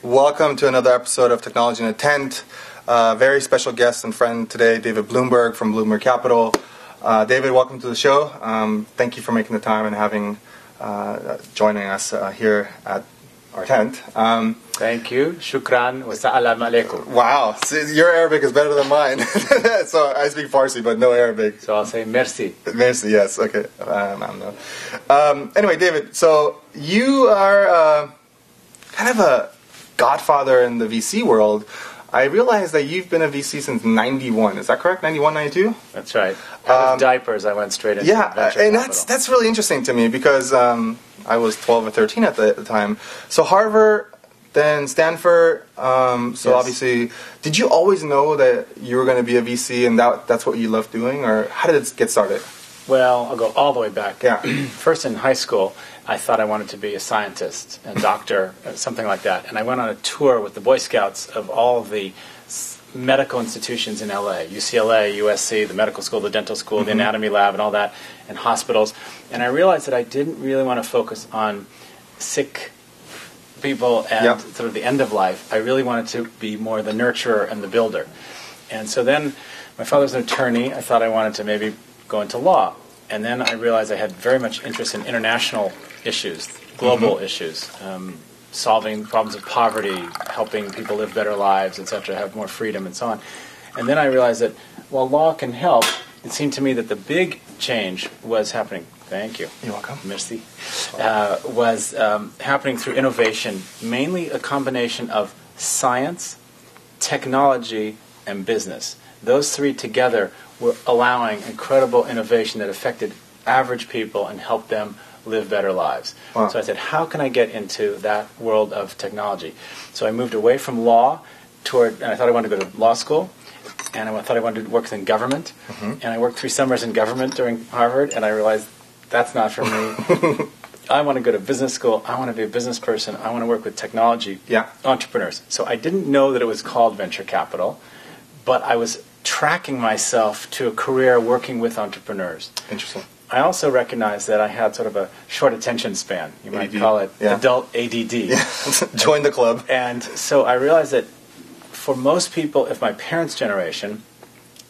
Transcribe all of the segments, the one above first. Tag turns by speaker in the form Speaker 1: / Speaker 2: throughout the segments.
Speaker 1: Welcome to another episode of Technology in a Tent. Very special guest and friend today, David Blumberg from Blumberg Capital. David, welcome to the show. Thank you for making the time and joining us here at our tent.
Speaker 2: Thank you. Shukran wa salam alaikum.
Speaker 1: Wow, your Arabic is better than mine. So I speak Farsi, but no Arabic.
Speaker 2: So I'll say merci.
Speaker 1: Merci, yes. Okay. Anyway, David, so you are kind of a godfather in the VC world. I realized that you've been a VC since 91. Is that correct? 91, 92?
Speaker 2: That's right. Out of diapers, I went straight into venture
Speaker 1: and
Speaker 2: capital.
Speaker 1: that's really interesting to me because I was 12 or 13 at the time. So Harvard, then Stanford. Yes. Obviously, did you always know that you were going to be a VC and that's what you loved doing, or how did it get started?
Speaker 2: Well, I'll go all the way back.
Speaker 1: Yeah.
Speaker 2: First in high school, I thought I wanted to be a scientist, a doctor, something like that. And I went on a tour with the Boy Scouts of all the medical institutions in LA, UCLA, USC, the medical school, the dental school, the anatomy lab, and all that, and hospitals. And I realized that I didn't really want to focus on sick people and sort of the end of life. I really wanted to be more the nurturer and the builder. And so then my father's an attorney. I thought I wanted to maybe go into law. And then I realized I had very much interest in international issues, global issues, solving problems of poverty, helping people live better lives, etc., have more freedom, and so on. And then I realized that while law can help, it seemed to me that the big change was happening. Thank you.
Speaker 1: You're welcome.
Speaker 2: Merci. Was happening through innovation, mainly a combination of science, technology, and business. Those three together were allowing incredible innovation that affected average people and helped them live better lives. Wow. So I said, how can I get into that world of technology? So I moved away from law and I thought I wanted to go to law school, and I thought I wanted to work in government, and I worked 3 summers in government during Harvard, and I realized that's not for me. I want to go to business school. I want to be a business person. I want to work with technology, entrepreneurs. So I didn't know that it was called venture capital, but I was tracking myself to a career working with entrepreneurs.
Speaker 1: Interesting.
Speaker 2: I also recognized that I had sort of a short attention span. You might call it adult ADD.
Speaker 1: Yeah. Join the club.
Speaker 2: And so I realized that for most people, if my parents' generation,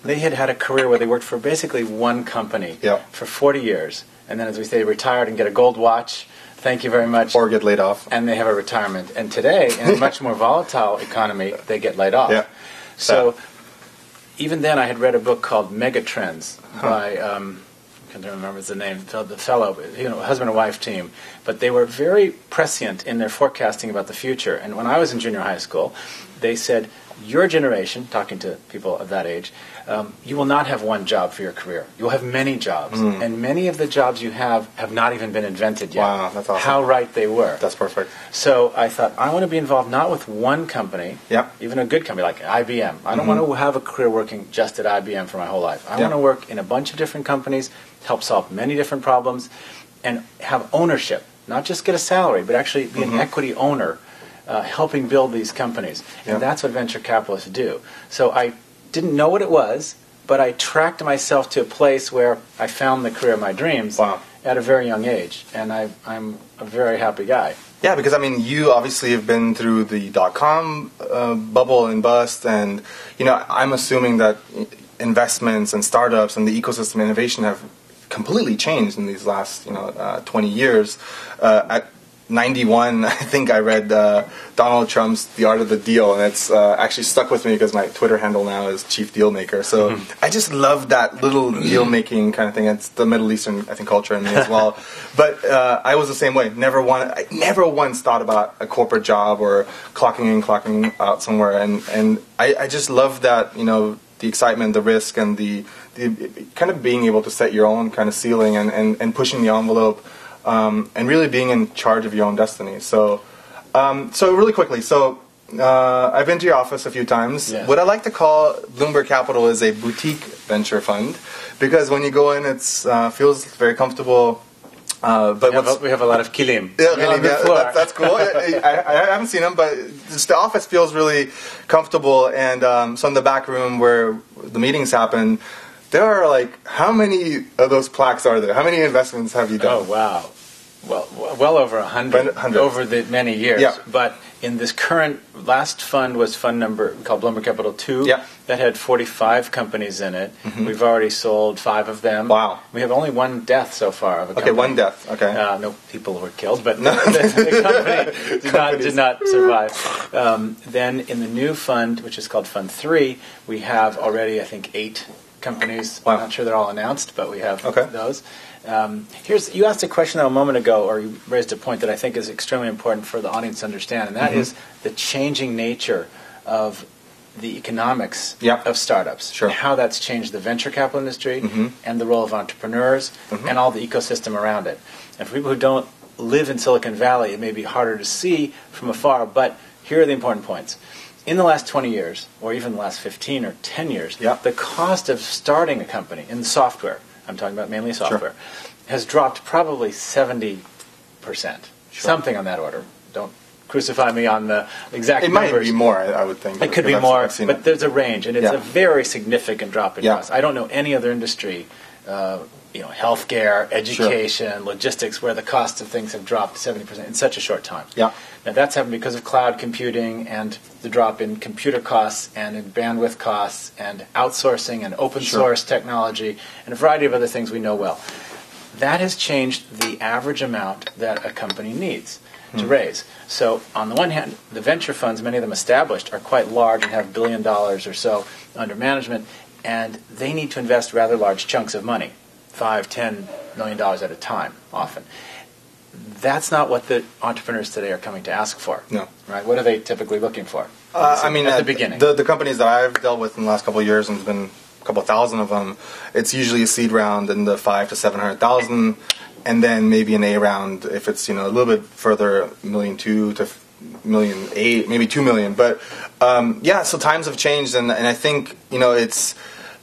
Speaker 2: they had had a career where they worked for basically one company for 40 years. And then, as we say, retired and get a gold watch. Thank you very much.
Speaker 1: Or get laid off.
Speaker 2: And they have a retirement. And today, in a much more volatile economy, they get laid off.
Speaker 1: Yeah.
Speaker 2: So even then, I had read a book called Megatrends by, I can't remember the name, the fellow, husband and wife team. But they were very prescient in their forecasting about the future. And when I was in junior high school, they said, your generation, talking to people of that age, you will not have one job for your career. You will have many jobs. And many of the jobs you have not even been invented yet.
Speaker 1: Wow, that's awesome.
Speaker 2: How right they were.
Speaker 1: That's perfect.
Speaker 2: So I thought, I want to be involved not with one company, even a good company like IBM. I don't want to have a career working just at IBM for my whole life. I want to work in a bunch of different companies, help solve many different problems, and have ownership. Not just get a salary, but actually be an equity owner, helping build these companies. And that's what venture capitalists do. So I didn't know what it was, but I tracked myself to a place where I found the career of my dreams at a very young age. And I'm a very happy guy.
Speaker 1: Yeah, because, I mean, you obviously have been through the dot-com bubble and bust, and, I'm assuming that investments and startups and the ecosystem innovation have completely changed in these last, 20 years. At 91, I think I read Donald Trump's The Art of the Deal, and it's actually stuck with me because my Twitter handle now is Chief Deal Maker. So I just love that little deal making kind of thing. It's the Middle Eastern, I think, culture in me as well. But I was the same way. I never once thought about a corporate job or clocking in, clocking out somewhere. And I just love that, the excitement, the risk, and the kind of being able to set your own kind of ceiling and pushing the envelope. And really being in charge of your own destiny. So really quickly, I've been to your office a few times.
Speaker 2: Yes.
Speaker 1: What I like to call Blumberg Capital is a boutique venture fund, because when you go in, it feels very comfortable. But
Speaker 2: we have a lot of kilim.
Speaker 1: That's cool. I haven't seen them, but just the office feels really comfortable. And so in the back room where the meetings happen, there are how many of those plaques are there? How many investments have you done?
Speaker 2: Oh, wow. Well over 100 over the many years.
Speaker 1: Yeah.
Speaker 2: But In this current, last fund was fund number called Blumberg Capital 2.
Speaker 1: Yeah.
Speaker 2: That had 45 companies in it. We've already sold 5 of them.
Speaker 1: Wow.
Speaker 2: We have only one death so far of a company.
Speaker 1: Okay, one death. Okay.
Speaker 2: No people were killed, but the company did not survive. Then in the new fund, which is called Fund 3, we have already, I think, 8 companies.
Speaker 1: Wow.
Speaker 2: I'm not sure they're all announced, but we have
Speaker 1: Okay.
Speaker 2: those. You asked a question a moment ago, or you raised a point that I think is extremely important for the audience to understand, and that is the changing nature of the economics of startups,
Speaker 1: Sure.
Speaker 2: and how that's changed the venture capital industry and the role of entrepreneurs and all the ecosystem around it. And for people who don't live in Silicon Valley, it may be harder to see from afar, but here are the important points. In the last 20 years, or even the last 15 or 10 years, the cost of starting a company in software, I'm talking about mainly software, has dropped probably 70%. Something on that order. Don't crucify me on the exact numbers.
Speaker 1: It might be more, I would think.
Speaker 2: It could be more, but there's a range, and it's a very significant drop in cost. I don't know any other industry, healthcare, education, logistics, where the cost of things have dropped 70% in such a short time.
Speaker 1: Yeah.
Speaker 2: Now that's happened because of cloud computing and the drop in computer costs and in bandwidth costs and outsourcing and open source technology and a variety of other things we know well. That has changed the average amount that a company needs to raise. So on the one hand, the venture funds, many of them established, are quite large and have $1 billion or so under management, and they need to invest rather large chunks of money, $5, $10 million at a time, often. That's not what the entrepreneurs today are coming to ask for.
Speaker 1: No.
Speaker 2: Right? What are they typically looking for?
Speaker 1: At
Speaker 2: the beginning.
Speaker 1: The companies that I've dealt with in the last couple of years, and there's been a couple thousand of them, it's usually a seed round in the 500,000 to 700,000, and then maybe an A round if it's a little bit further, $1.2 million to $1.8 million, maybe $2 million. But so times have changed, and I think it's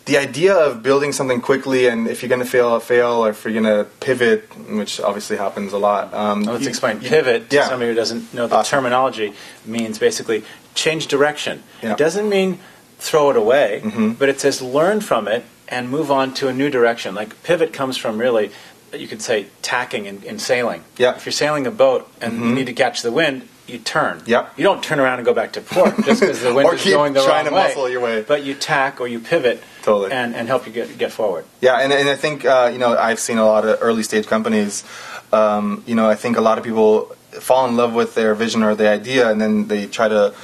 Speaker 1: the idea of building something quickly, and if you're going to fail, or if you're going to pivot, which obviously happens a lot.
Speaker 2: Let's explain. Pivot, to somebody who doesn't know the terminology, means basically change direction.
Speaker 1: Yeah.
Speaker 2: It doesn't mean throw it away, but it says learn from it and move on to a new direction. Like pivot comes from really, you could say, tacking in sailing.
Speaker 1: Yeah.
Speaker 2: If you're sailing a boat and you need to catch the wind, you turn.
Speaker 1: Yep.
Speaker 2: You don't turn around and go back to port just because the wind is going the wrong way.
Speaker 1: Or keep trying to muscle your way.
Speaker 2: But you tack or you pivot and help you get forward.
Speaker 1: Yeah, and I think, I've seen a lot of early stage companies, I think a lot of people fall in love with their vision or their idea, and then they try to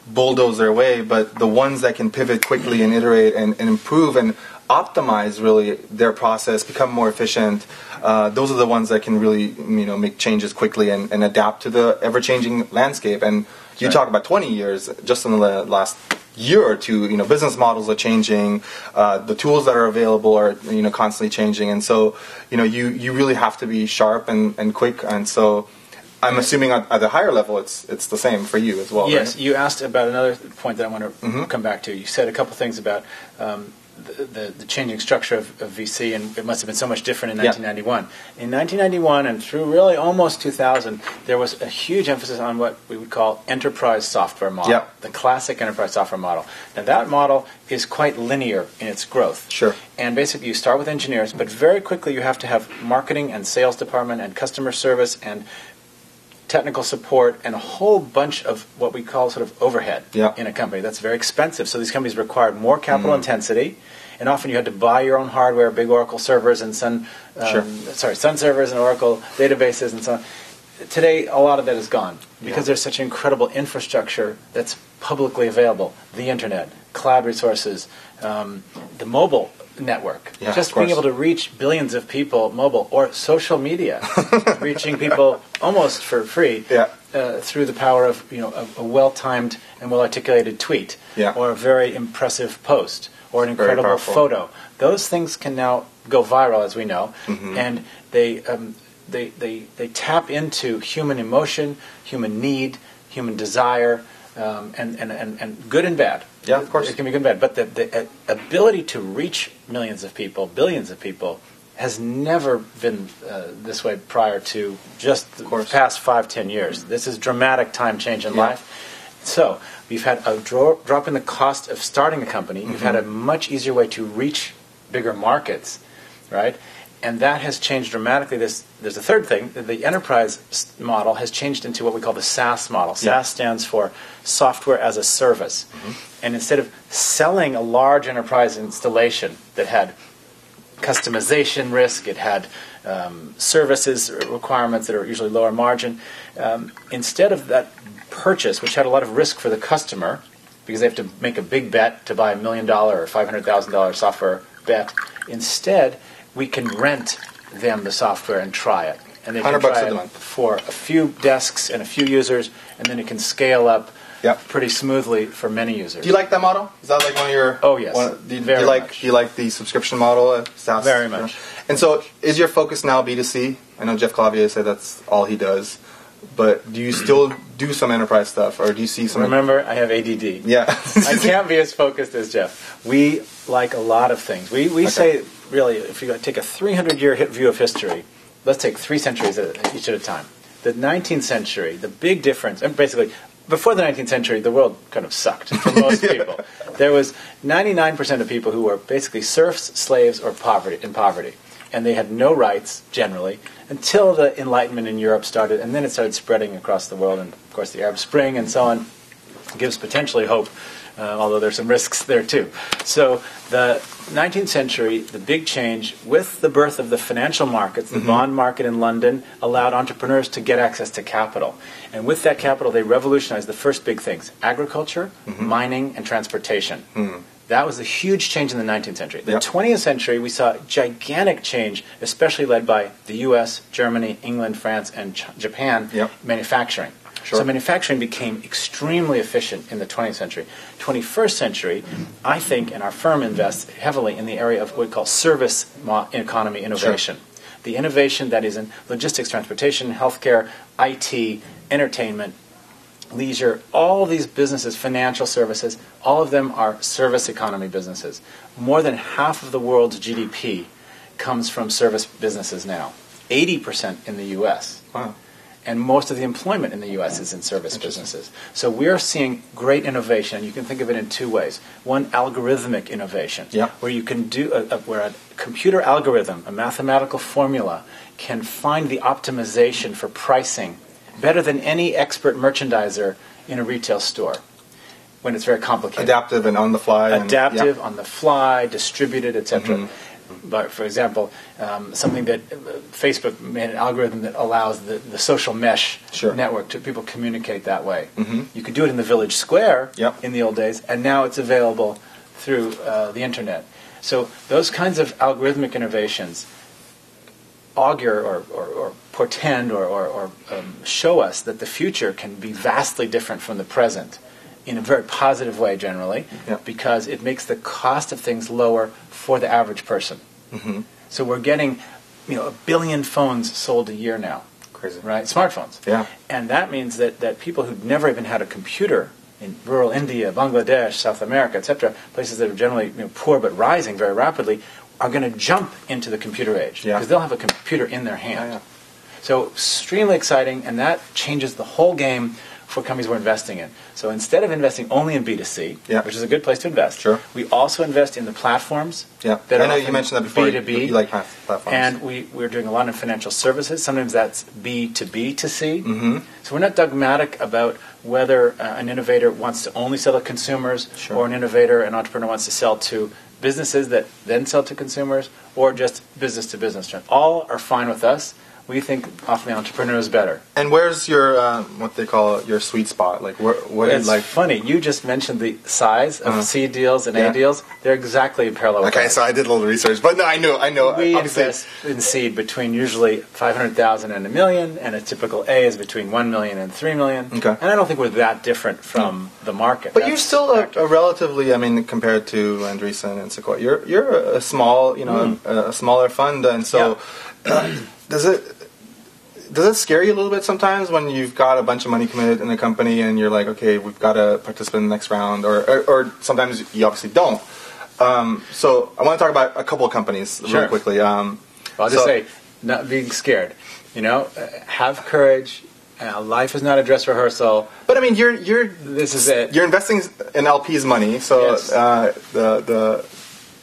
Speaker 1: bulldoze their way, but the ones that can pivot quickly and iterate and improve and optimize really their process, become more efficient, those are the ones that can really make changes quickly and adapt to the ever-changing landscape. And you talk about 20 years, just in the last year or two, business models are changing, the tools that are available are constantly changing, and so you really have to be sharp and quick. And so I'm assuming at the higher level it's the same for you as well.
Speaker 2: Yes,
Speaker 1: right?
Speaker 2: You asked about another point that I want to come back to. You said a couple things about the changing structure of VC, and it must have been so much different in 1991. In 1991 and through really almost 2000, there was a huge emphasis on what we would call enterprise software model, the classic enterprise software model. Now that model is quite linear in its growth.
Speaker 1: Sure.
Speaker 2: And basically you start with engineers, but very quickly you have to have marketing and sales department and customer service and technical support and a whole bunch of what we call sort of overhead in a company. That's very expensive. So these companies required more capital intensity, and often you had to buy your own hardware, big Oracle servers and Sun servers and Oracle databases and so on. Today, a lot of that is gone because there's such incredible infrastructure that's publicly available. The internet, cloud resources, the mobile network, just being able to reach billions of people mobile, or social media, reaching people almost for free through the power of a well-timed and well-articulated tweet, or a very impressive post, or an incredible photo. Those things can now go viral, as we know, and they tap into human emotion, human need, human desire, and good and bad.
Speaker 1: Yeah, of course.
Speaker 2: It can be good and bad. But the ability to reach millions of people, billions of people, has never been this way prior to just the past 5-10 years. This is dramatic time change in life. So we've had a drop in the cost of starting a company. We've had a much easier way to reach bigger markets, right? And that has changed dramatically. There's a third thing. The enterprise model has changed into what we call the SaaS model. SaaS stands for software as a service. And instead of selling a large enterprise installation that had customization risk, it had services requirements that are usually lower margin, instead of that purchase, which had a lot of risk for the customer, because they have to make a big bet to buy $1 million or $500,000 software bet, instead we can rent them the software and try it. And they can try it for a few desks and a few users, and then it can scale up pretty smoothly for many users.
Speaker 1: Do you like that model? Is that like one of your...
Speaker 2: Oh, yes.
Speaker 1: Do you like the subscription model? SaaS?
Speaker 2: Very much.
Speaker 1: And so is your focus now B2C? I know Jeff Clavier said that's all he does. But do you still do some enterprise stuff, or do you see some...
Speaker 2: Remember, I have ADD.
Speaker 1: Yeah.
Speaker 2: I can't be as focused as Jeff. We like a lot of things. We say, really, if you take a 300-year view of history, let's take 3 centuries each at a time. The 19th century, the big difference, and basically, before the 19th century, the world kind of sucked for most people. There was 99% of people who were basically serfs, slaves, or in poverty. And they had no rights, generally, until the Enlightenment in Europe started, and then it started spreading across the world, and of course the Arab Spring and so on gives potentially hope, although there's some risks there too. So the 19th century, the big change with the birth of the financial markets, the bond market in London allowed entrepreneurs to get access to capital. And with that capital, they revolutionized the first big things: agriculture, mining, and transportation. That was a huge change in the 19th century. The 20th century, we saw gigantic change, especially led by the U.S., Germany, England, France, and Japan, manufacturing. So manufacturing became extremely efficient in the 20th century. 21st century, I think, and our firm invests heavily in the area of what we call service economy innovation. The innovation that is in logistics, transportation, healthcare, IT, entertainment, leisure, all these businesses, financial services, all of them are service economy businesses. More than half of the world's GDP comes from service businesses now. 80% in the U.S.
Speaker 1: Wow.
Speaker 2: And most of the employment in the U.S. is in service businesses. So we're seeing great innovation. You can think of it in 2 ways. One, algorithmic innovation, where you can do where a computer algorithm, a mathematical formula, can find the optimization for pricing better than any expert merchandiser in a retail store when it's very complicated.
Speaker 1: Adaptive and on the fly.
Speaker 2: Adaptive, on the fly, distributed, etc. But, for example, something that Facebook made an algorithm that allows the social mesh network to people communicate that way. You could do it in the village square in the old days, and now it's available through the Internet. So those kinds of algorithmic innovations augur or portend or show us that the future can be vastly different from the present in a very positive way generally, because it makes the cost of things lower for the average person. So we're getting 1 billion phones sold a year now.
Speaker 1: Crazy.
Speaker 2: Right? Smartphones. And that means that people who've never even had a computer in rural India, Bangladesh, South America, etc., places that are generally poor but rising very rapidly, are going to jump into the computer age because they'll have a computer in their hand. So extremely exciting, and that changes the whole game for companies we're investing in. So instead of investing only in B2C, which is a good place to invest, we also invest in the platforms that are
Speaker 1: I know you mentioned that before.
Speaker 2: B2B.
Speaker 1: You like platforms.
Speaker 2: And we're doing a lot in financial services. Sometimes that's B2B to C. So we're not dogmatic about whether an innovator wants to only sell to consumers or an entrepreneur wants to sell to businesses that then sell to consumers, or just business to business. All are fine with us. We think often the entrepreneur is better.
Speaker 1: And where's your what they call your sweet spot? Like what
Speaker 2: it's
Speaker 1: is like?
Speaker 2: Funny. You just mentioned the size of C deals and A deals. They're exactly parallel.
Speaker 1: Okay, so I did a little research, but no, I know.
Speaker 2: We
Speaker 1: obviously
Speaker 2: invest in seed between usually 500,000 and $1 million, and a typical A is between 1 million and 3 million.
Speaker 1: Okay.
Speaker 2: And I don't think we're that different from the market.
Speaker 1: But you're still a relatively, compared to Andreessen and Sequoia, you're a small, a smaller fund, and so does it scare you a little bit sometimes when you've got a bunch of money committed in a company and you're like, okay, we've got to participate in the next round, or sometimes you obviously don't. So I want to talk about a couple of companies really quickly.
Speaker 2: I'll just say, not being scared. Have courage. Life is not a dress rehearsal.
Speaker 1: But I mean, this is it. You're investing in LP's money, so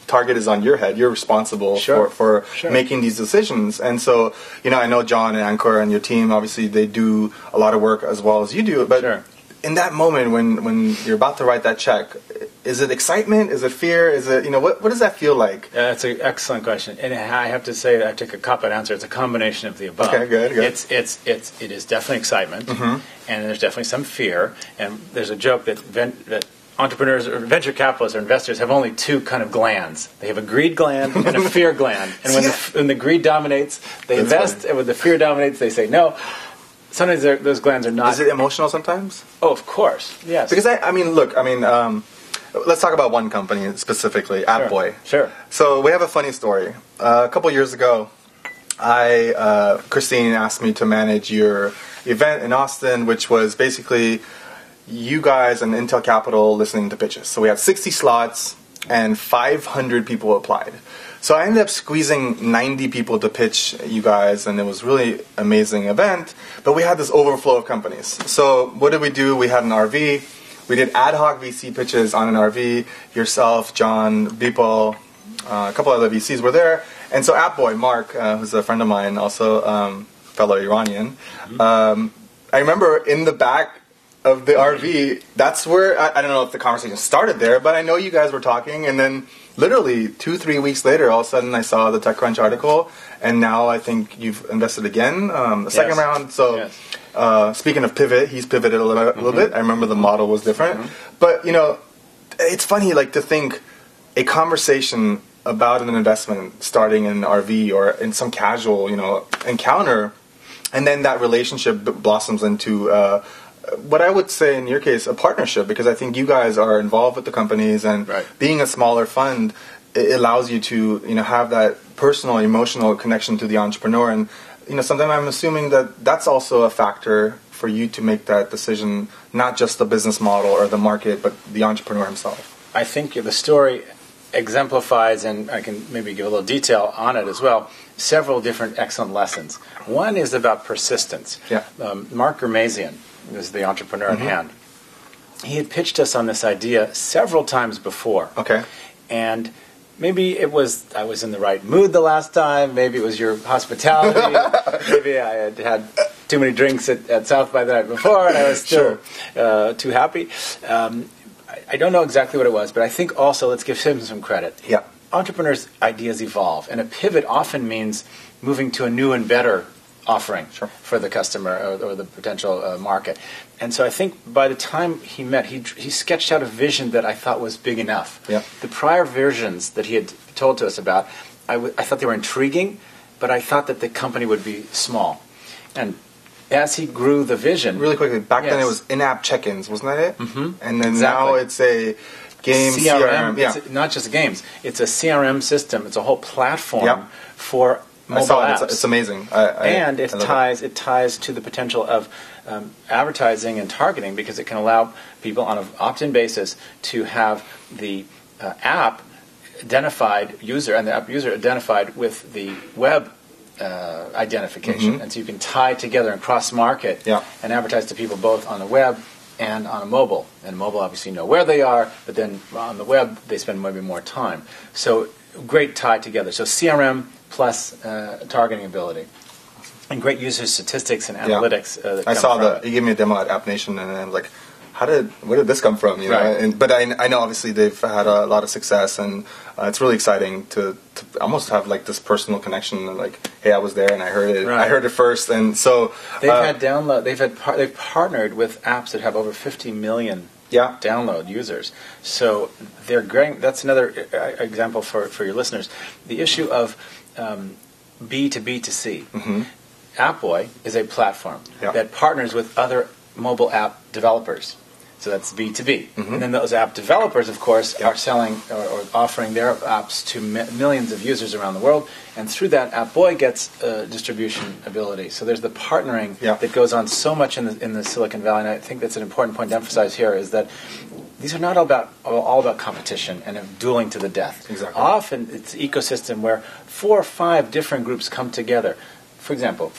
Speaker 1: target is on your head. You're responsible for making these decisions. And so, I know John and Anchor and your team, obviously, they do a lot of work as well as you do. But in that moment when you're about to write that check, is it excitement? Is it fear? Is it, what does that feel like?
Speaker 2: That's an excellent question. And I have to say that I take a cop-out answer. It's a combination of the above.
Speaker 1: Okay, good.
Speaker 2: It is definitely excitement, and there's definitely some fear. And there's a joke that entrepreneurs or venture capitalists or investors have only two kind of glands. They have a greed gland and a fear gland. And when the greed dominates, they invest, and when the fear dominates, they say no. Sometimes those glands are not.
Speaker 1: Is it emotional sometimes?
Speaker 2: Oh, of course, yes.
Speaker 1: Because let's talk about one company specifically, AppBoy.
Speaker 2: Sure.
Speaker 1: So we have a funny story. A couple years ago, Christine asked me to manage your event in Austin, which was basically you guys and Intel Capital listening to pitches. So we had 60 slots and 500 people applied. So I ended up squeezing 90 people to pitch you guys, and it was really amazing event. But we had this overflow of companies. So what did we do? We had an RV. We did ad hoc VC pitches on an RV. Yourself, John, Bipal, a couple other VCs were there. And so AppBoy, Mark, who's a friend of mine, also fellow Iranian, I remember in the back of the RV, that's where, I don't know if the conversation started there, but I know you guys were talking, and then literally 2-3 weeks later, all of a sudden I saw the TechCrunch article, and now I think you've invested again, the second round. So speaking of pivot, he's pivoted a little bit. I remember the model was different. But, it's funny to think a conversation about an investment starting in an RV or in some casual, encounter, and then that relationship blossoms into what I would say in your case, a partnership, because I think you guys are involved with the companies, and being a smaller fund, it allows you to, have that personal, emotional connection to the entrepreneur. And, sometimes I'm assuming that that's also a factor for you to make that decision, not just the business model or the market, but the entrepreneur himself.
Speaker 2: I think the story exemplifies, and I can maybe give a little detail on it as well, several different excellent lessons. One is about persistence. Mark Germazian is the entrepreneur at hand. He had pitched us on this idea several times before.
Speaker 1: Okay.
Speaker 2: And maybe I was in the right mood the last time. Maybe it was your hospitality. Maybe I had too many drinks at South by the night before, and I was still too happy. I don't know exactly what it was, but I think also, let's give him some credit. Entrepreneurs' ideas evolve, and a pivot often means moving to a new and better offering for the customer or the potential market. And so I think by the time he met, he sketched out a vision that I thought was big enough. The prior versions that he had told to us about, I thought they were intriguing, but I thought that the company would be small. And as he grew the vision...
Speaker 1: Really quickly, back then it was in-app check-ins, wasn't that it? And then now it's a game CRM.
Speaker 2: It's not just games. It's a CRM system. It's a whole platform for mobile apps.
Speaker 1: It's amazing.
Speaker 2: It ties to the potential of advertising and targeting, because it can allow people on an opt-in basis to have the app identified user and the app user identified with the web identification. And so you can tie together and cross-market and advertise to people both on the web and on a mobile. And mobile obviously know where they are, but then on the web they spend maybe more time. So great tie together. So CRM plus targeting ability, and great user statistics and analytics.
Speaker 1: I saw you gave me a demo at App Nation, and I was like, where did this come from? You know? But I know obviously they've had a lot of success, and it's really exciting to almost have this personal connection. And hey, I was there and I heard it. I heard it first, and so
Speaker 2: they've had download. They've partnered with apps that have over 50 million. Download users. So they're great. That's another example for your listeners. The issue of B to B to C. AppBoy is a platform that partners with other mobile app developers. So that's B2B. And then those app developers, of course, are selling or offering their apps to millions of users around the world. And through that, AppBoy gets distribution ability. So there's the partnering that goes on so much in the Silicon Valley. And I think that's an important point to emphasize here, is that these are not all about competition and dueling to the death. Often it's an ecosystem where 4 or 5 different groups come together. For example,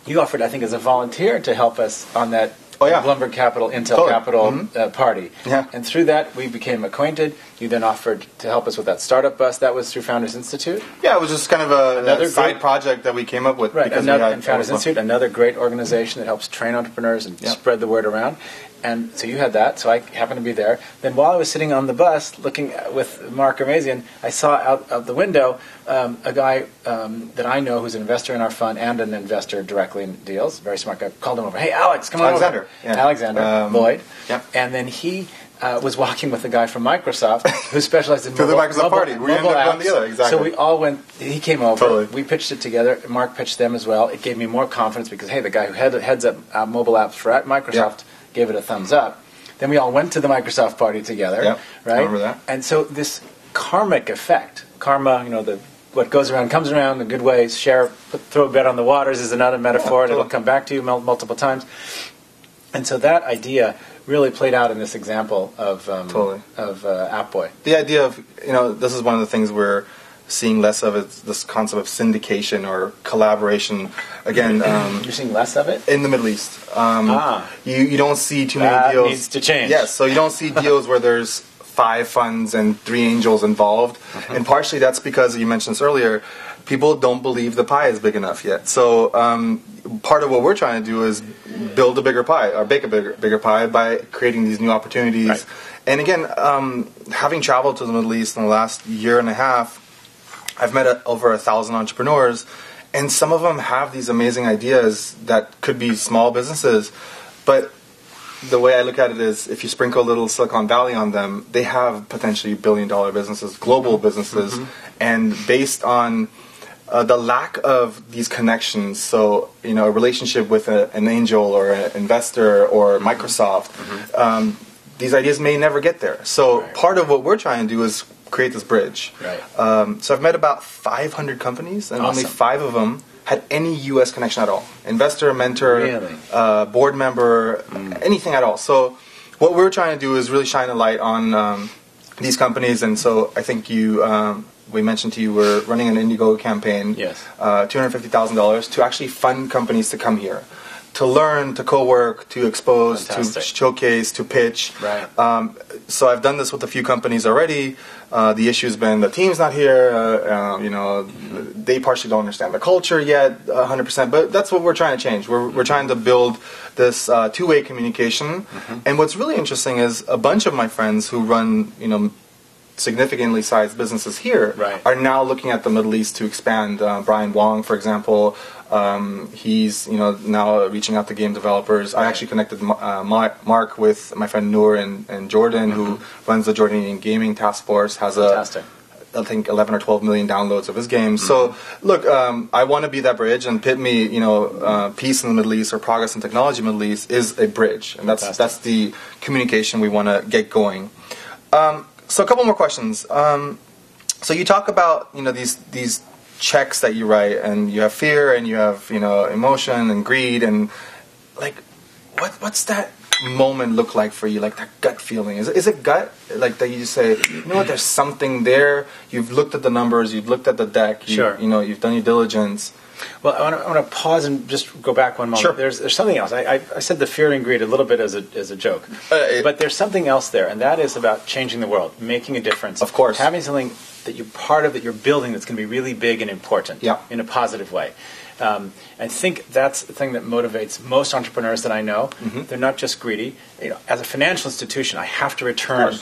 Speaker 2: you offered, I think, as a volunteer to help us on that
Speaker 1: Oh, yeah.
Speaker 2: Blumberg Capital, Intel
Speaker 1: Totally.
Speaker 2: Capital party.
Speaker 1: Yeah.
Speaker 2: And through that, we became acquainted. You then offered to help us with that startup bus. That was through Founders Institute.
Speaker 1: Yeah, it was just kind of
Speaker 2: Another
Speaker 1: a side
Speaker 2: great-
Speaker 1: project that we came up with.
Speaker 2: Right,
Speaker 1: Because
Speaker 2: and Founders Institute, another great organization that helps train entrepreneurs and spread the word around. And so you had that, so I happened to be there. Then while I was sitting on the bus looking with Mark Armazian, I saw out of the window a guy that I know who's an investor in our fund and an investor directly in deals, very smart guy. Called him over, hey, Alex, come on
Speaker 1: Alexander.
Speaker 2: over.
Speaker 1: Yeah.
Speaker 2: Alexander Lloyd.
Speaker 1: Yep.
Speaker 2: And then he was walking with a guy from Microsoft who specialized in
Speaker 1: To the
Speaker 2: mobile,
Speaker 1: Microsoft party. We ended
Speaker 2: mobile
Speaker 1: up going
Speaker 2: apps.
Speaker 1: together, exactly.
Speaker 2: So we all went, he came over,
Speaker 1: Totally.
Speaker 2: we pitched it together, Mark pitched them as well. It gave me more confidence because, hey, the guy who heads up mobile apps for Microsoft gave it a thumbs up. Then we all went to the Microsoft party together,
Speaker 1: Yep.
Speaker 2: right?
Speaker 1: I remember that.
Speaker 2: And so this karmic effect, karma, what goes around comes around in good ways. Throw a bet on the waters is another metaphor, and it'll come back to you multiple times. And so that idea really played out in this example of AppBoy.
Speaker 1: The idea of, this is one of the things we're seeing less of, is this concept of syndication or collaboration. Again,
Speaker 2: You're seeing less of it?
Speaker 1: in the Middle East. You don't see too many
Speaker 2: That
Speaker 1: deals.
Speaker 2: needs to change.
Speaker 1: Yes, so you don't see deals where there's 5 funds and 3 angels involved. And partially that's because, you mentioned this earlier, people don't believe the pie is big enough yet. So part of what we're trying to do is build a bigger pie, or bake a bigger pie by creating these new opportunities.
Speaker 2: Right.
Speaker 1: And again, having traveled to the Middle East in the last year and a half, I've met over 1,000 entrepreneurs, and some of them have these amazing ideas that could be small businesses, but the way I look at it is, if you sprinkle a little Silicon Valley on them, they have potentially billion-dollar businesses, global businesses, and based on the lack of these connections, so a relationship with an angel or an investor or Microsoft, these ideas may never get there. So part of what we're trying to do is create this bridge.
Speaker 2: Right.
Speaker 1: So I've met about 500 companies, and
Speaker 2: Awesome.
Speaker 1: only 5 of them had any U.S. connection at all. Investor, mentor,
Speaker 2: Really?
Speaker 1: board member, anything at all. So what we're trying to do is really shine a light on these companies. And so I think we mentioned to you, we're running an Indiegogo campaign,
Speaker 2: Yes.
Speaker 1: $250,000 to actually fund companies to come here, to learn, to co-work, to expose,
Speaker 2: Fantastic.
Speaker 1: to showcase, to pitch.
Speaker 2: Right.
Speaker 1: So I've done this with a few companies already. The issue's been the team's not here. They partially don't understand the culture yet, 100%. But that's what we're trying to change. We're trying to build this two-way communication. And what's really interesting is a bunch of my friends who run, significantly sized businesses here are now looking at the Middle East to expand. Brian Wong, for example, he's now reaching out to game developers. I actually connected Mark with my friend Noor and Jordan, who runs the Jordanian Gaming Task Force. Has I think 11 or 12 million downloads of his games. So look, I want to be that bridge, and PITME, peace in the Middle East or progress in technology in the Middle East is a bridge, and that's the communication we want to get going. So a couple more questions. So you talk about these checks that you write, and you have fear, and you have emotion and greed, and like what's that moment look like for you? Like that gut feeling? Is it gut? Like that you just say, what? There's something there. You've looked at the numbers. You've looked at the deck. You've done your diligence.
Speaker 2: Well, I want to pause and just go back one moment.
Speaker 1: Sure.
Speaker 2: There's something else. I said the fear and greed a little bit as a joke, but there's something else there, and that is about changing the world, making a difference.
Speaker 1: Of course,
Speaker 2: having something that you're part of, that you're building, that's going to be really big and important in a positive way. I think that's the thing that motivates most entrepreneurs that I know. They're not just greedy. As a financial institution, I have to return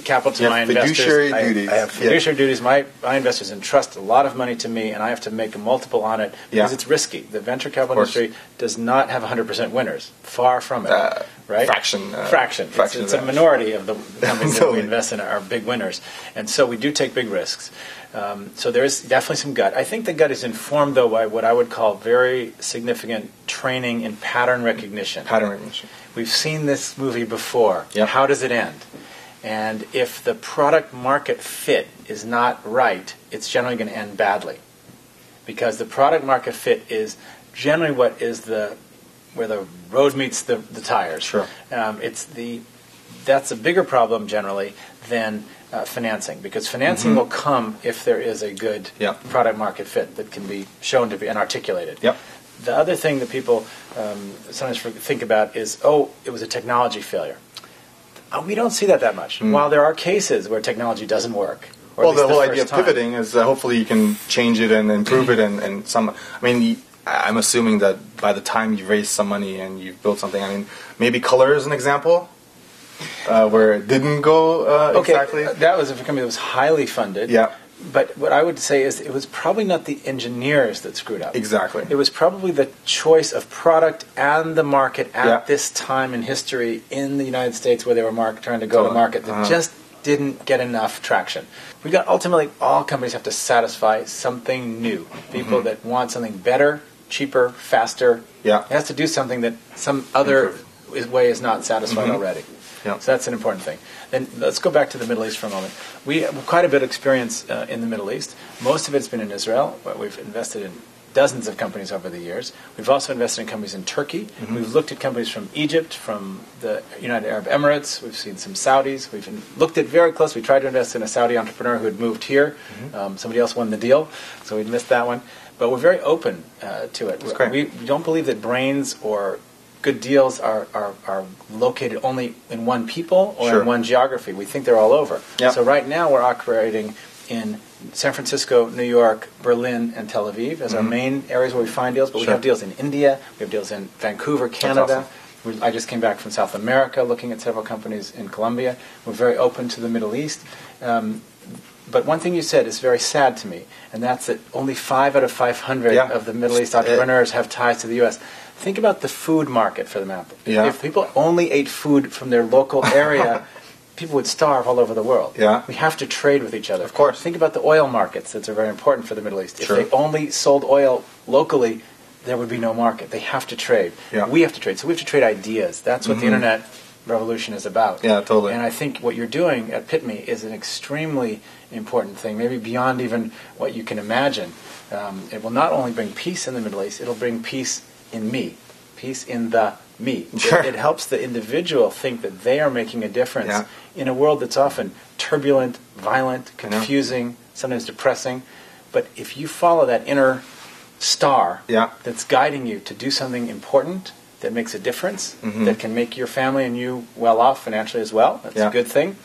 Speaker 2: capital to my investors.
Speaker 1: Fiduciary duties.
Speaker 2: I have fiduciary duties. My investors entrust a lot of money to me, and I have to make a multiple on it because it's risky. The venture capital industry does not have 100% winners. Far from it. Right? Fraction. It's a minority of the companies that we invest in are big winners. And so we do take big risks. So there is definitely some gut. I think the gut is informed, though, by what I would call very significant training in pattern recognition. We've seen this movie before. How does it end? And if the product market fit is not right, it's generally going to end badly. Because the product market fit is generally what is where the road meets the tires.
Speaker 1: Sure.
Speaker 2: That's a bigger problem generally than financing, because financing will come if there is a good product market fit that can be shown to be and articulated. The other thing that people sometimes think about is, oh, it was a technology failure. We don't see that much. While there are cases where technology doesn't work.
Speaker 1: Well, the whole idea of pivoting is hopefully you can change it and improve it, and some. I mean, I'm assuming that by the time you've raised some money and you've built something, I mean, maybe Color is an example where it didn't go exactly.
Speaker 2: That was a company that was highly funded.
Speaker 1: Yeah.
Speaker 2: But what I would say is it was probably not the engineers that screwed up.
Speaker 1: Exactly.
Speaker 2: It was probably the choice of product and the market at this time in history in the United States where they were trying to go to market that just didn't get enough traction. We got ultimately all companies have to satisfy something new. People that want something better, cheaper, faster.
Speaker 1: Yeah.
Speaker 2: It has to do something that some other way is not satisfied already.
Speaker 1: Yeah.
Speaker 2: So that's an important thing. Then let's go back to the Middle East for a moment. We have quite a bit of experience in the Middle East. Most of it's been in Israel, where we've invested in dozens of companies over the years. We've also invested in companies in Turkey. We've looked at companies from Egypt, from the United Arab Emirates. We've seen some Saudis. We've looked at very close. We tried to invest in a Saudi entrepreneur who had moved here. Somebody else won the deal, so we missed that one. But we're very open to it. We don't believe that brains or good deals are located only in one people or in one geography. We think they're all over.
Speaker 1: Yep.
Speaker 2: So right now we're operating in San Francisco, New York, Berlin, and Tel Aviv as our main areas where we find deals. But we have deals in India. We have deals in Vancouver, Canada.
Speaker 1: Awesome.
Speaker 2: I just came back from South America looking at several companies in Colombia. We're very open to the Middle East. But one thing you said is very sad to me, and that's that only 5 out of 500 of the Middle East entrepreneurs have ties to the U.S. Think about the food market for them. If people only ate food from their local area, people would starve all over the world.
Speaker 1: Yeah.
Speaker 2: We have to trade with each other.
Speaker 1: Of course.
Speaker 2: Think about the oil markets that are very important for the Middle East. If they only sold oil locally, there would be no market. They have to trade.
Speaker 1: Yeah.
Speaker 2: We have to trade. So we have to trade ideas. That's what the Internet revolution is about.
Speaker 1: Yeah, totally.
Speaker 2: And I think what you're doing at PITME is an extremely important thing, maybe beyond even what you can imagine. It will not only bring peace in the Middle East, it'll bring peace in me, peace in the me.
Speaker 1: Sure.
Speaker 2: It helps the individual think that they are making a difference in a world that's often turbulent, violent, confusing, sometimes depressing. But if you follow that inner star that's guiding you to do something important that makes a difference, that can make your family and you well off financially as well, that's a good thing.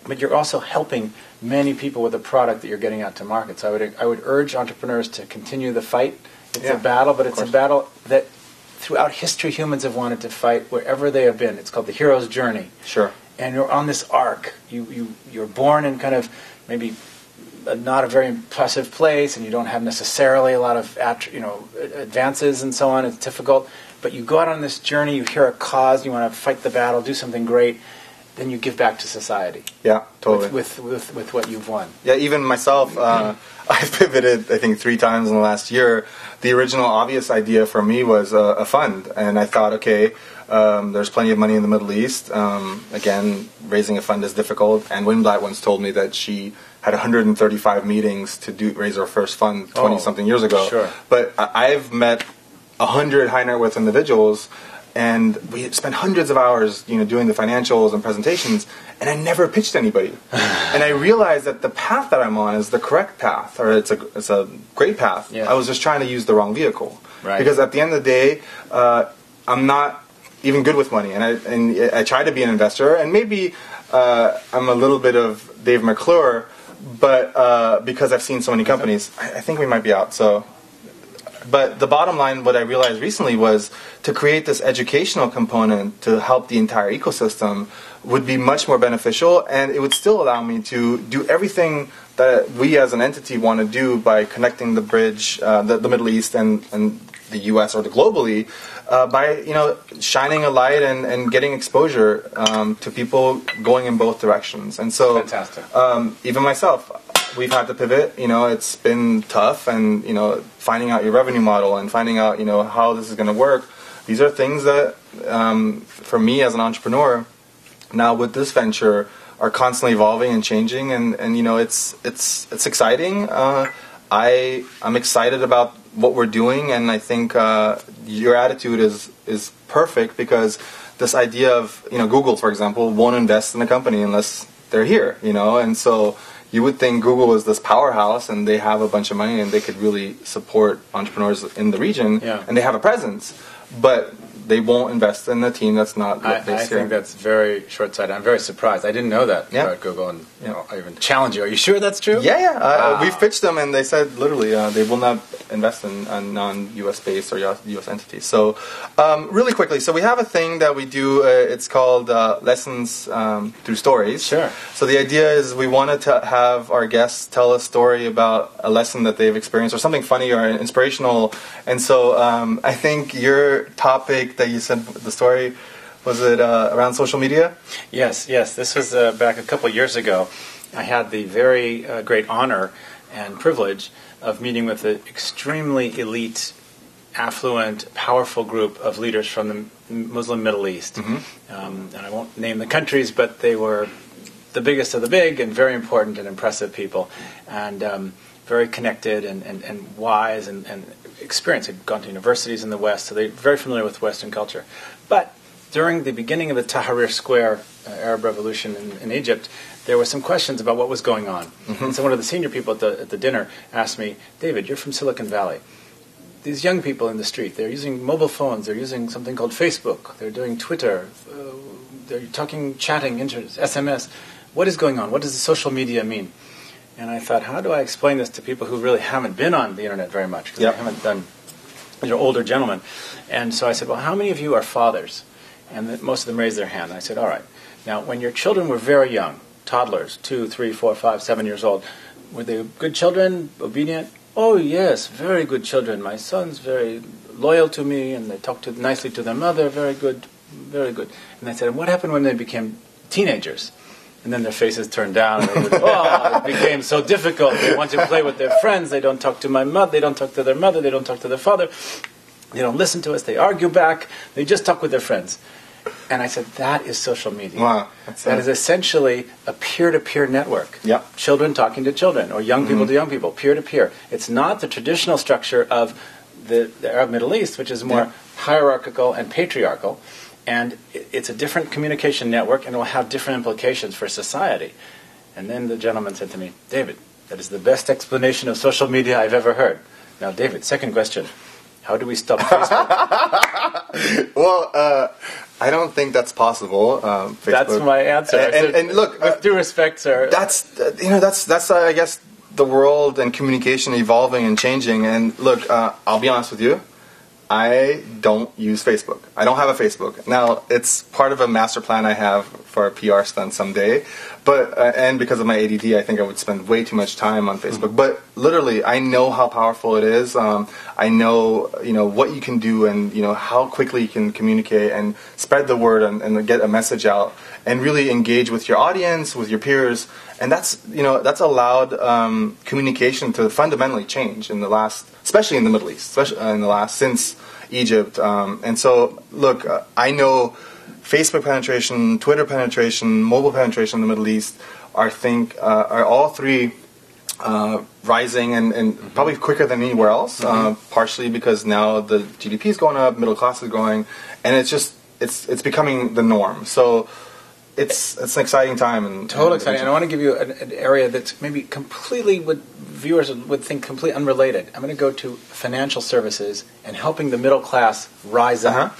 Speaker 2: But you're also helping many people with a product that you're getting out to market. So I would urge entrepreneurs to continue the fight. It's a battle, but it's a battle that throughout history humans have wanted to fight wherever they have been. It's called the hero's journey.
Speaker 1: Sure.
Speaker 2: And you're on this arc. You're born in kind of maybe not a very impressive place, and you don't have necessarily a lot of advances and so on. It's difficult. But you go out on this journey, you hear a cause, you want to fight the battle, do something great, then you give back to society.
Speaker 1: Yeah, totally.
Speaker 2: With what you've won.
Speaker 1: Yeah, even myself, I've pivoted, I think, 3 times in the last year. The original obvious idea for me was a fund. And I thought, okay, there's plenty of money in the Middle East. Again, raising a fund is difficult. And Winblatt once told me that she had 135 meetings to raise her first fund 20-something years ago.
Speaker 2: Sure.
Speaker 1: But I've met 100 high net worth individuals, and we spent hundreds of hours, doing the financials and presentations, and I never pitched anybody. And I realized that the path that I'm on is the correct path, or it's a great path.
Speaker 2: Yeah.
Speaker 1: I was just trying to use the wrong vehicle.
Speaker 2: Right.
Speaker 1: Because at the end of the day, I'm not even good with money, and I try to be an investor, and maybe I'm a little bit of Dave McClure, but because I've seen so many companies, I think we might be out. But the bottom line, what I realized recently was to create this educational component to help the entire ecosystem would be much more beneficial, and it would still allow me to do everything that we as an entity want to do by connecting the bridge, the Middle East and the U.S. or globally, by shining a light and getting exposure to people going in both directions. And so,
Speaker 2: fantastic.
Speaker 1: Even myself, we've had to pivot. It's been tough, and finding out your revenue model and finding out how this is going to work. These are things that, for me as an entrepreneur, now with this venture, are constantly evolving and changing, and it's exciting. I'm excited about what we're doing, and I think your attitude is perfect, because this idea of Google, for example, won't invest in a company unless they're here, and so you would think Google is this powerhouse and they have a bunch of money and they could really support entrepreneurs in the region, and they have a presence, but they won't invest in a team that's not
Speaker 2: I
Speaker 1: based here.
Speaker 2: think that's very short-sighted. I'm very surprised. I didn't know that about Google, and I even challenge you. Are you sure that's true?
Speaker 1: Yeah. We've pitched them, and they said literally they will not invest in non-U.S. based or U.S. entities. So really quickly, so we have a thing that we do. It's called Lessons Through Stories.
Speaker 2: Sure.
Speaker 1: So the idea is we wanted to have our guests tell a story about a lesson that they've experienced or something funny or inspirational. And so I think your topic that you said the story, was it around social media?
Speaker 2: Yes. This was back a couple years ago. I had the very great honor and privilege of meeting with an extremely elite, affluent, powerful group of leaders from the Muslim Middle East. And I won't name the countries, but they were the biggest of the big and very important and impressive people, and very connected and wise and experienced. Had gone to universities in the West, so they're very familiar with Western culture. But during the beginning of the Tahrir Square Arab Revolution in Egypt, there were some questions about what was going on. And so one of the senior people at the dinner asked me, David, you're from Silicon Valley. These young people in the street, they're using mobile phones, they're using something called Facebook, they're doing Twitter, they're chatting, SMS. What is going on? What does the social media mean? And I thought, how do I explain this to people who really haven't been on the internet very much? Because they haven't done, these are older gentlemen. And so I said, well, how many of you are fathers? And most of them raised their hand. And I said, all right. Now, when your children were very young, toddlers, 2, 3, 4, 5, 7 years old, were they good children, obedient? Oh, yes, very good children. My son's very loyal to me, and they talk nicely to their mother. Very good, very good. And I said, and what happened when they became teenagers? And then their faces turned down, and they would, it became so difficult. They want to play with their friends. They don't talk to my mother. They don't talk to their mother. They don't talk to their father. They don't listen to us. They argue back. They just talk with their friends. And I said, that is social media.
Speaker 1: Wow.
Speaker 2: That is essentially a peer-to-peer network.
Speaker 1: Yep.
Speaker 2: Children talking to children, or young people to young people, peer-to-peer. It's not the traditional structure of the Arab Middle East, which is more hierarchical and patriarchal. And it's a different communication network, and it will have different implications for society. And then the gentleman said to me, David, that is the best explanation of social media I've ever heard. Now, David, second question. How do we stop Facebook?
Speaker 1: Well, I don't think that's possible. Facebook.
Speaker 2: That's my answer.
Speaker 1: And look,
Speaker 2: with due respect, sir.
Speaker 1: That's I guess the world and communication evolving and changing. And look, I'll be honest with you. I don't use Facebook. I don't have a Facebook. Now, it's part of a master plan I have for a PR stunt someday. But and because of my ADD, I think I would spend way too much time on Facebook. But literally, I know how powerful it is. I know, what you can do, and how quickly you can communicate and spread the word and get a message out and really engage with your audience, with your peers. And that's allowed communication to fundamentally change in the last, especially in the Middle East, since Egypt. And so, look, I know Facebook penetration, Twitter penetration, mobile penetration in the Middle East are all three rising and probably quicker than anywhere else. Partially because now the GDP is going up, middle class is growing, and it's becoming the norm. So it's an exciting time.
Speaker 2: Totally exciting. And I want to give you an area that's maybe completely viewers would think completely unrelated. I'm going to go to financial services and helping the middle class rise up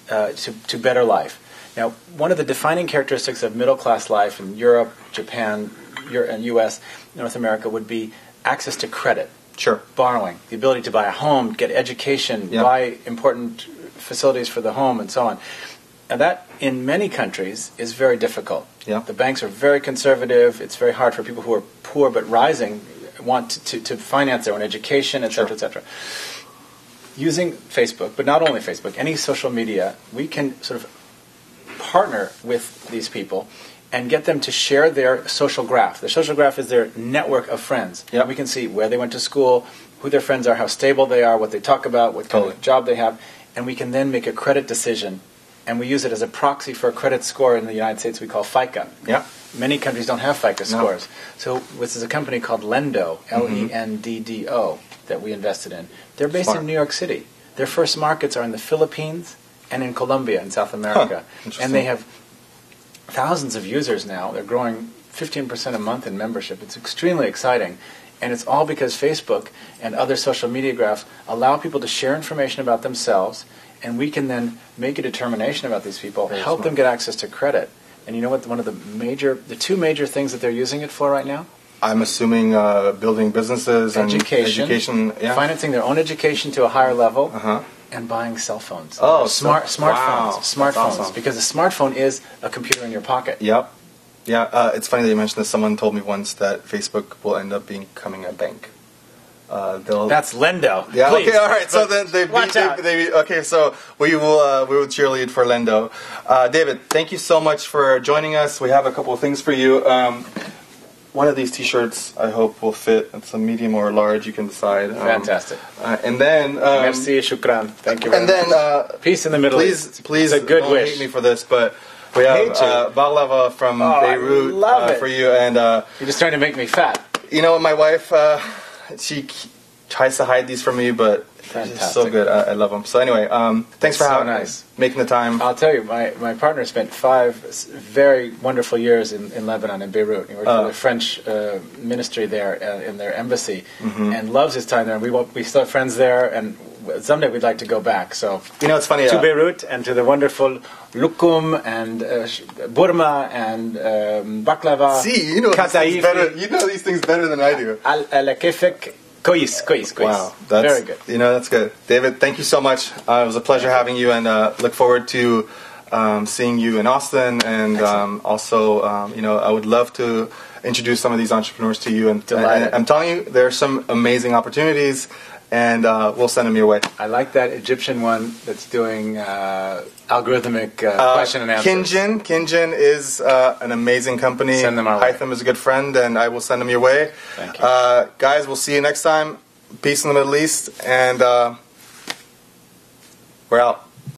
Speaker 2: to better life. Now, one of the defining characteristics of middle class life in Europe, Japan, and U.S., North America would be access to credit.
Speaker 1: Sure.
Speaker 2: Borrowing, the ability to buy a home, get education, buy important facilities for the home, and so on. Now, that, in many countries, is very difficult.
Speaker 1: Yeah.
Speaker 2: The banks are very conservative. It's very hard for people who are poor but rising, want to finance their own education, et cetera, et cetera. Using Facebook, but not only Facebook, any social media, we can sort of partner with these people and get them to share their social graph. Their social graph is their network of friends.
Speaker 1: Yep.
Speaker 2: We can see where they went to school, who their friends are, how stable they are, what they talk about, what kind of job they have, and we can then make a credit decision. And we use it as a proxy for a credit score in the United States we call FICA.
Speaker 1: Yeah.
Speaker 2: Many countries don't have FICA scores. So this is a company called Lendo, L-E-N-D-D-O, that we invested in. They're based in New York City. Their first markets are in the Philippines and in Colombia in South America. And they have thousands of users now. They're growing 15% a month in membership. It's extremely exciting. And it's all because Facebook and other social media graphs allow people to share information about themselves, and we can then make a determination about these people, help them get access to credit. And you know what? One of the two major things that they're using it for right now?
Speaker 1: I'm assuming building businesses and education, yeah.
Speaker 2: Financing their own education to a higher level, and buying cell phones.
Speaker 1: Oh,
Speaker 2: smartphones.
Speaker 1: Wow.
Speaker 2: Smartphones.
Speaker 1: Awesome.
Speaker 2: Because a smartphone is a computer in your pocket.
Speaker 1: Yep. Yeah, it's funny that you mentioned this. Someone told me once that Facebook will end up becoming a bank.
Speaker 2: That's Lendo.
Speaker 1: Yeah.
Speaker 2: Please.
Speaker 1: Okay. All right. So then okay. So we will cheerlead for Lendo. David, thank you so much for joining us. We have a couple of things for you. One of these T-shirts, I hope, will fit. It's a medium or a large. You can decide.
Speaker 2: Fantastic.
Speaker 1: And then,
Speaker 2: merci, shukran. Thank you very much.
Speaker 1: And then,
Speaker 2: peace in the Middle East.
Speaker 1: Please,
Speaker 2: it's a good
Speaker 1: don't
Speaker 2: wish.
Speaker 1: hate me for this, but we have baklava from Beirut for you. And
Speaker 2: you're just trying to make me fat.
Speaker 1: You know, my wife, she tries to hide these from me, but it's so good. I love them. So anyway, thanks for making the time.
Speaker 2: I'll tell you, my partner spent 5 very wonderful years in Lebanon, in Beirut. He worked for the French ministry there in their embassy, and loves his time there. And we still have friends there, and someday we'd like to go back. So
Speaker 1: you know, it's funny
Speaker 2: to Beirut and to the wonderful lukum and burma and baklava.
Speaker 1: See, you know these things better. You know these things better than I do.
Speaker 2: Al-kefek. Kois.
Speaker 1: Wow, that's
Speaker 2: very good.
Speaker 1: You know, that's good. David, thank you so much. It was a pleasure having you, and look forward to seeing you in Austin. And also, you know, I would love to introduce some of these entrepreneurs to you. And I'm telling you, there are some amazing opportunities, and we'll send them your way.
Speaker 2: I like that Egyptian one that's doing algorithmic question and answer.
Speaker 1: Kinjin is an amazing company.
Speaker 2: Send them our way.
Speaker 1: Hytham is a good friend, and I will send them your way.
Speaker 2: Thank you.
Speaker 1: Guys, we'll see you next time. Peace in the Middle East, and we're out.